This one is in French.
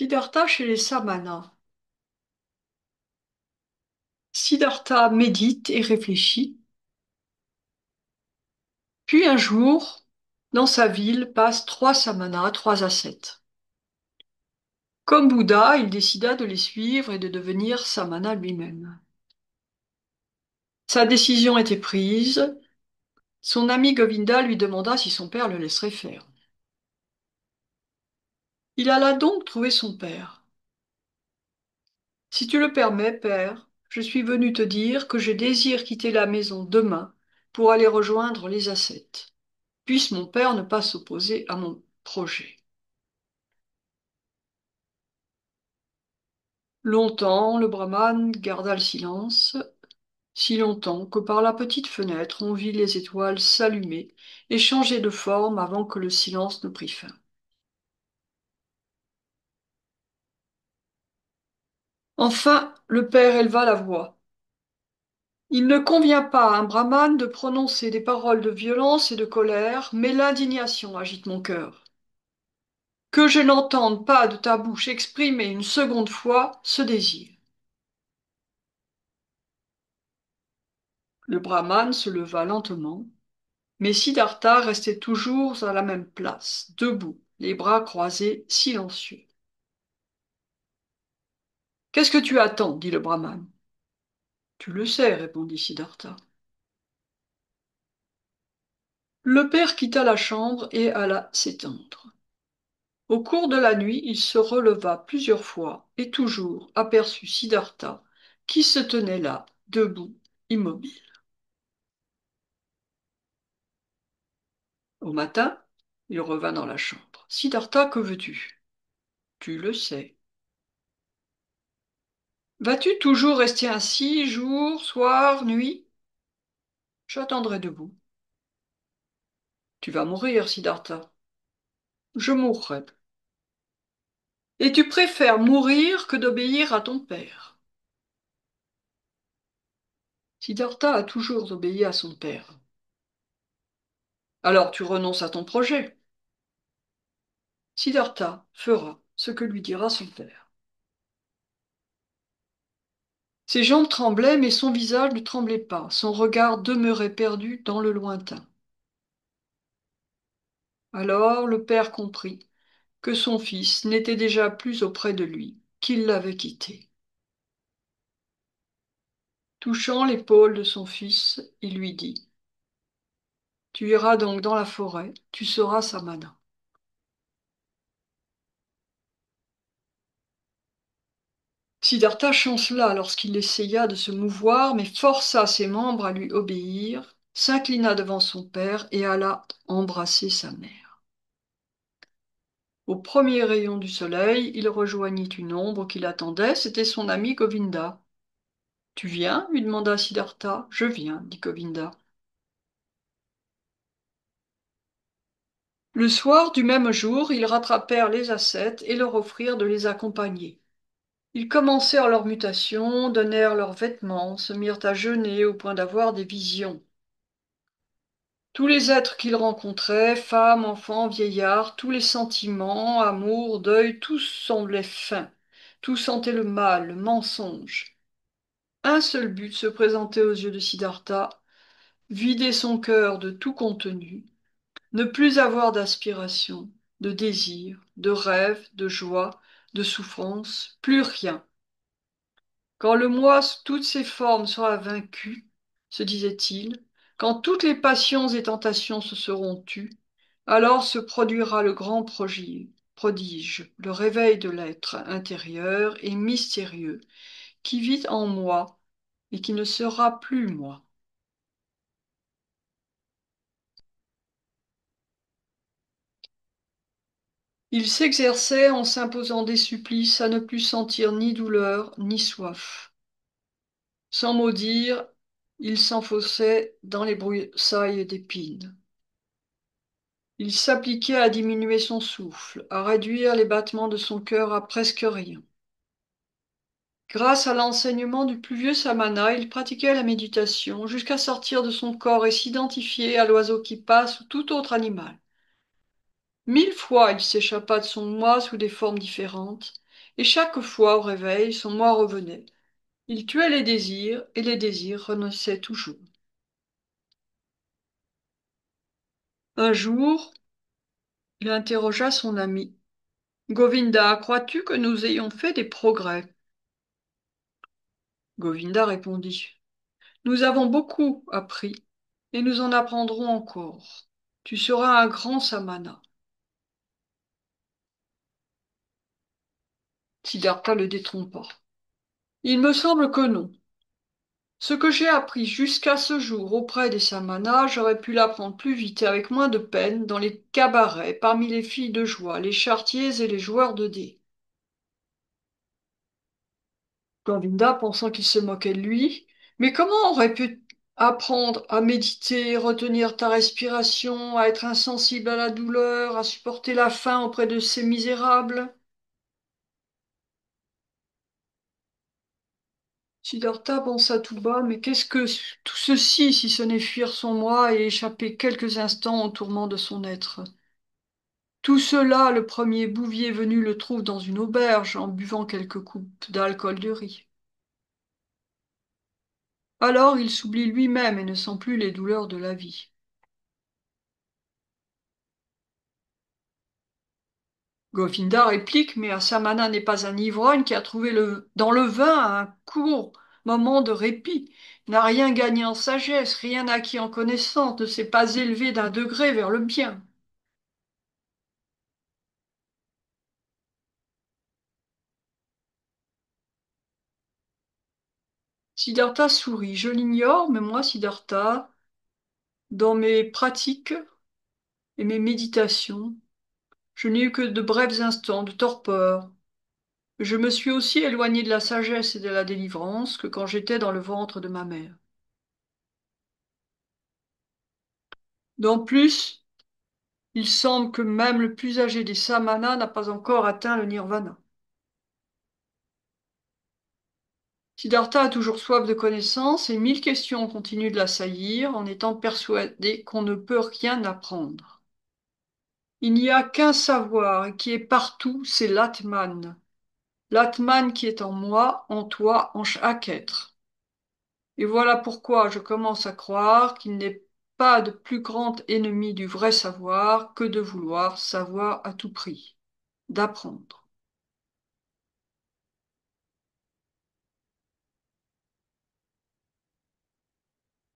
Siddhartha chez les Samanas. Siddhartha médite et réfléchit. Puis un jour, dans sa ville passent trois Samanas, trois ascètes. Comme Bouddha, il décida de les suivre et de devenir Samana lui-même. Sa décision était prise. Son ami Govinda lui demanda si son père le laisserait faire. Il alla donc trouver son père. Si tu le permets, père, je suis venu te dire que je désire quitter la maison demain pour aller rejoindre les ascètes. Puisse mon père ne pas s'opposer à mon projet. Longtemps, le brahmane garda le silence, si longtemps que par la petite fenêtre on vit les étoiles s'allumer et changer de forme avant que le silence ne prît fin. Enfin, le père éleva la voix. Il ne convient pas à un brahmane de prononcer des paroles de violence et de colère, mais l'indignation agite mon cœur. Que je n'entende pas de ta bouche exprimer une seconde fois ce désir. Le brahmane se leva lentement, mais Siddhartha restait toujours à la même place, debout, les bras croisés, silencieux. Qu'est-ce que tu attends? Dit le brahmane. Tu le sais, répondit Siddhartha. Le père quitta la chambre et alla s'étendre. Au cours de la nuit, il se releva plusieurs fois et toujours aperçut Siddhartha qui se tenait là, debout, immobile. Au matin, il revint dans la chambre. Siddhartha, que veux-tu? Tu le sais. Vas-tu toujours rester ainsi, jour, soir, nuit? J'attendrai debout. Tu vas mourir, Siddhartha. Je mourrai. Et tu préfères mourir que d'obéir à ton père. Siddhartha a toujours obéi à son père. Alors tu renonces à ton projet. Siddhartha fera ce que lui dira son père. Ses jambes tremblaient, mais son visage ne tremblait pas. Son regard demeurait perdu dans le lointain. Alors le père comprit que son fils n'était déjà plus auprès de lui, qu'il l'avait quitté. Touchant l'épaule de son fils, il lui dit: Tu iras donc dans la forêt, tu seras Samana. Siddhartha chancela lorsqu'il essaya de se mouvoir, mais força ses membres à lui obéir, s'inclina devant son père et alla embrasser sa mère. Au premier rayon du soleil, il rejoignit une ombre qui l'attendait, c'était son ami Govinda. Tu viens? Lui demanda Siddhartha. Je viens, dit Govinda. Le soir du même jour, ils rattrapèrent les ascètes et leur offrirent de les accompagner. Ils commencèrent leur mutation, donnèrent leurs vêtements, se mirent à jeûner au point d'avoir des visions. Tous les êtres qu'ils rencontraient, femmes, enfants, vieillards, tous les sentiments, amour, deuil, tous semblaient fins. Tous sentaient le mal, le mensonge. Un seul but se présentait aux yeux de Siddhartha: vider son cœur de tout contenu, ne plus avoir d'aspiration, de désir, de rêve, de joie, de souffrance, plus rien. Quand le moi sous toutes ses formes sera vaincu, se disait-il, quand toutes les passions et tentations se seront tues, alors se produira le grand prodige, le réveil de l'être intérieur et mystérieux qui vit en moi et qui ne sera plus moi. Il s'exerçait en s'imposant des supplices à ne plus sentir ni douleur ni soif. Sans mot dire, il s'enfonçait dans les broussailles d'épines. Il s'appliquait à diminuer son souffle, à réduire les battements de son cœur à presque rien. Grâce à l'enseignement du plus vieux Samana, il pratiquait la méditation jusqu'à sortir de son corps et s'identifier à l'oiseau qui passe ou tout autre animal. 1000 fois il s'échappa de son moi sous des formes différentes, et chaque fois au réveil, son moi revenait. Il tuait les désirs, et les désirs renaissaient toujours. Un jour, il interrogea son ami. Govinda, crois-tu que nous ayons fait des progrès? Govinda répondit. Nous avons beaucoup appris, et nous en apprendrons encore. Tu seras un grand samana. Siddhartha le détrompa. Il me semble que non. Ce que j'ai appris jusqu'à ce jour auprès des samanas, j'aurais pu l'apprendre plus vite et avec moins de peine dans les cabarets, parmi les filles de joie, les charretiers et les joueurs de dés. Govinda, pensant qu'il se moquait de lui, mais comment aurais pu apprendre à méditer, retenir ta respiration, à être insensible à la douleur, à supporter la faim auprès de ces misérables? Siddhartha pensa tout bas, mais qu'est-ce que tout ceci si ce n'est fuir son moi et échapper quelques instants au tourment de son être? Tout cela, le premier bouvier venu le trouve dans une auberge en buvant quelques coupes d'alcool de riz. Alors il s'oublie lui-même et ne sent plus les douleurs de la vie. Govinda réplique, mais un samana n'est pas un ivrogne qui a trouvé dans le vin un court moment de répit, n'a rien gagné en sagesse, rien acquis en connaissance, ne s'est pas élevé d'un degré vers le bien. Siddhartha sourit. Je l'ignore, mais moi, Siddhartha, dans mes pratiques et mes méditations, je n'ai eu que de brefs instants de torpeur. Je me suis aussi éloigné de la sagesse et de la délivrance que quand j'étais dans le ventre de ma mère. D'en plus, il semble que même le plus âgé des samanas n'a pas encore atteint le nirvana. Siddhartha a toujours soif de connaissances et mille questions continuent de l'assaillir en étant persuadé qu'on ne peut rien apprendre. Il n'y a qu'un savoir et qui est partout, c'est l'Atman. L'Atman qui est en moi, en toi, en chaque être. Et voilà pourquoi je commence à croire qu'il n'est pas de plus grand ennemi du vrai savoir que de vouloir savoir à tout prix, d'apprendre.